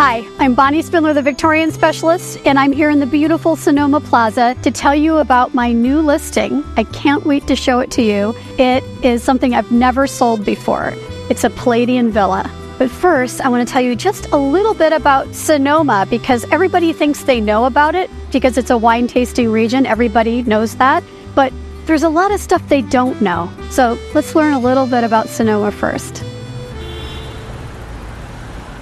Hi, I'm Bonnie Spindler, the Victorian Specialist, and I'm here in the beautiful Sonoma Plaza to tell you about my new listing. I can't wait to show it to you. It is something I've never sold before. It's a Palladian Villa. But first, I want to tell you just a little bit about Sonoma because everybody thinks they know about it because it's a wine tasting region. Everybody knows that. But there's a lot of stuff they don't know. So let's learn a little bit about Sonoma first.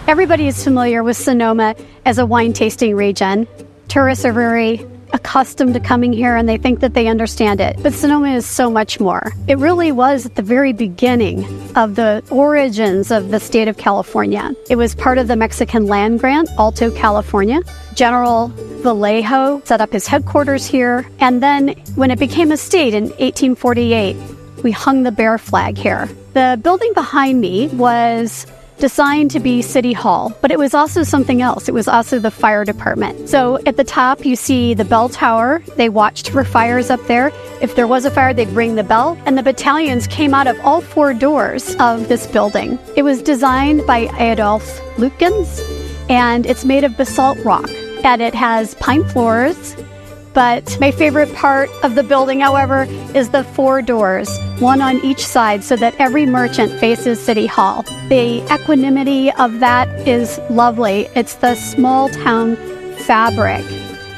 Everybody is familiar with Sonoma as a wine tasting region. Tourists are very accustomed to coming here and they think that they understand it. But Sonoma is so much more. It really was at the very beginning of the origins of the state of California. It was part of the Mexican land grant, Alto California. General Vallejo set up his headquarters here. And then when it became a state in 1848, we hung the bear flag here. The building behind me was designed to be City Hall, but it was also something else. It was also the fire department. So at the top, you see the bell tower. They watched for fires up there. If there was a fire, they'd ring the bell, and the battalions came out of all four doors of this building. It was designed by Adolf Lukens, and it's made of basalt rock, and it has pine floors. But my favorite part of the building, however, is the four doors, one on each side, so that every merchant faces City Hall. The equanimity of that is lovely. It's the small town fabric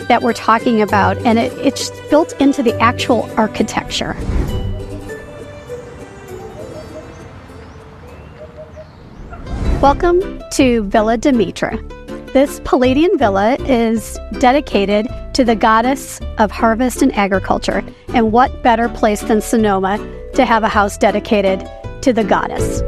that we're talking about, and it's built into the actual architecture. Welcome to Villa Demeter. This Palladian villa is dedicated to the goddess of harvest and agriculture. And what better place than Sonoma to have a house dedicated to the goddess?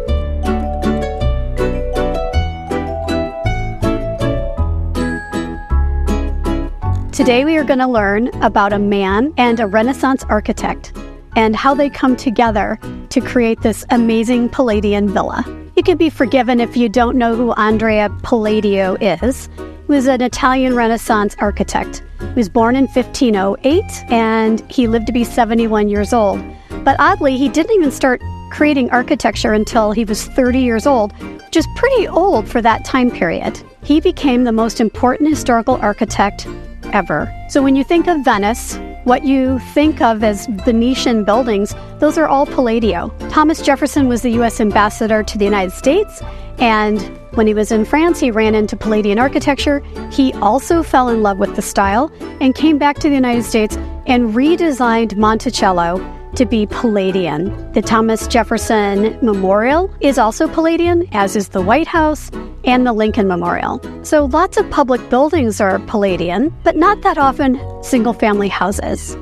Today we are going to learn about a man and a Renaissance architect and how they come together to create this amazing Palladian villa. You can be forgiven if you don't know who Andrea Palladio is. He was an Italian Renaissance architect. He was born in 1508, and he lived to be 71 years old. But oddly, he didn't even start creating architecture until he was 30 years old, which is pretty old for that time period. He became the most important historical architect ever. So when you think of Venice, what you think of as Venetian buildings, those are all Palladio. Thomas Jefferson was the U.S. ambassador to the United States, and when he was in France, he ran into Palladian architecture. He also fell in love with the style and came back to the United States and redesigned Monticello to be Palladian. The Thomas Jefferson Memorial is also Palladian, as is the White House and the Lincoln Memorial. So lots of public buildings are Palladian, but not that often single-family houses.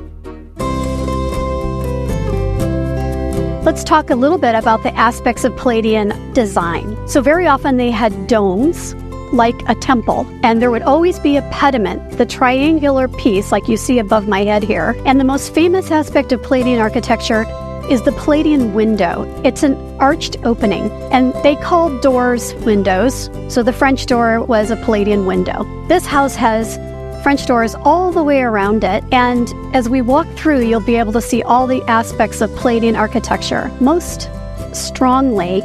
Let's talk a little bit about the aspects of Palladian design. So very often they had domes, like a temple, and there would always be a pediment, the triangular piece like you see above my head here. And the most famous aspect of Palladian architecture is the Palladian window. It's an arched opening, and they called doors windows, so the French door was a Palladian window. This house has French doors all the way around it, and as we walk through, you'll be able to see all the aspects of Palladian architecture. Most strongly,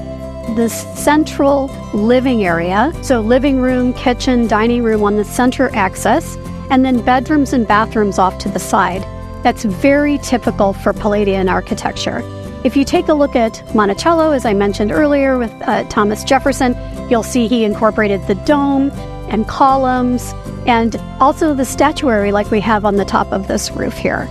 this central living area, so living room, kitchen, dining room on the center axis, and then bedrooms and bathrooms off to the side. That's very typical for Palladian architecture. If you take a look at Monticello, as I mentioned earlier with Thomas Jefferson, you'll see he incorporated the dome and columns and also the statuary like we have on the top of this roof here.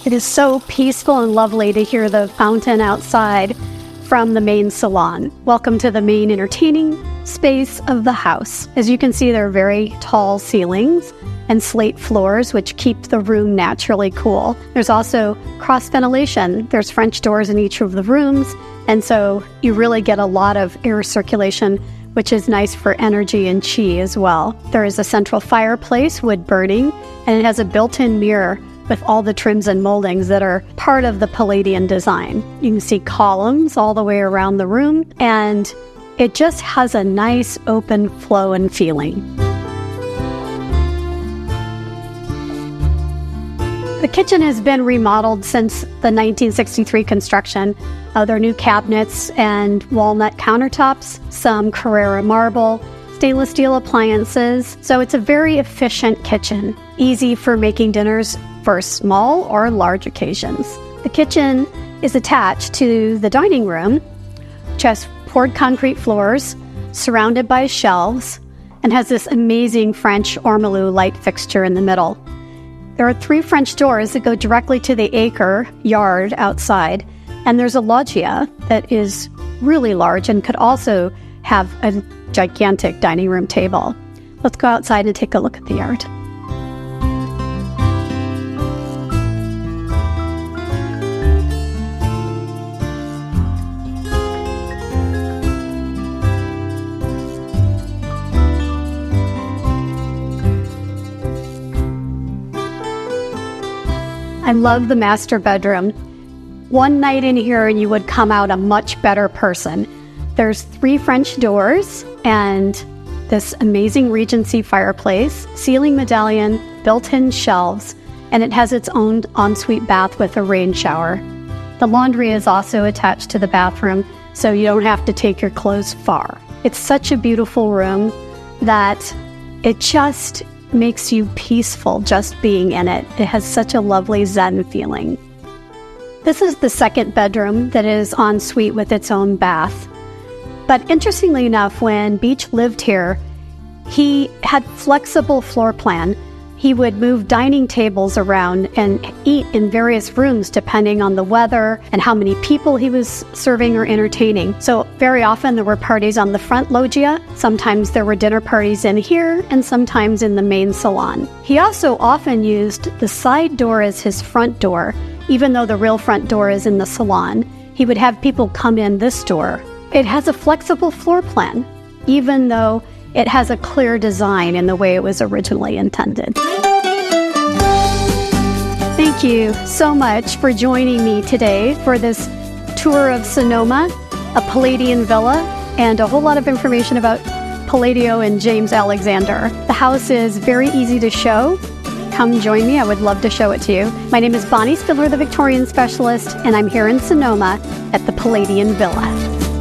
It is so peaceful and lovely to hear the fountain outside from the main salon. Welcome to the main entertaining space of the house. As you can see, there are very tall ceilings and slate floors, which keep the room naturally cool. There's also cross ventilation. There's French doors in each of the rooms, and so you really get a lot of air circulation, which is nice for energy and chi as well. There is a central fireplace, wood burning, and it has a built-in mirror with all the trims and moldings that are part of the Palladian design. You can see columns all the way around the room, and it just has a nice open flow and feeling. The kitchen has been remodeled since the 1963 construction. There are new cabinets and walnut countertops, some Carrara marble, stainless steel appliances. So it's a very efficient kitchen, easy for making dinners for small or large occasions. The kitchen is attached to the dining room, which has poured concrete floors, surrounded by shelves, and has this amazing French ormolu light fixture in the middle. There are 3 French doors that go directly to the acre yard outside, and there's a loggia that is really large and could also have a gigantic dining room table. Let's go outside and take a look at the yard. I love the master bedroom. One night in here and you would come out a much better person. There's 3 French doors and this amazing Regency fireplace, ceiling medallion, built-in shelves, and it has its own ensuite bath with a rain shower. The laundry is also attached to the bathroom, so you don't have to take your clothes far. It's such a beautiful room that it just makes you peaceful just being in it. It has such a lovely Zen feeling. This is the second bedroom that is en suite with its own bath. But interestingly enough, when Beach lived here, he had flexible floor plan. He would move dining tables around and eat in various rooms depending on the weather and how many people he was serving or entertaining. So very often there were parties on the front loggia. Sometimes there were dinner parties in here and sometimes in the main salon. He also often used the side door as his front door, even though the real front door is in the salon. He would have people come in this door. It has a flexible floor plan, even though it has a clear design in the way it was originally intended. Thank you so much for joining me today for this tour of Sonoma, a Palladian villa, and a whole lot of information about Palladio and James Alexander. The house is very easy to show. Come join me. I would love to show it to you. My name is Bonnie Spindler, the Victorian Specialist, and I'm here in Sonoma at the Palladian Villa.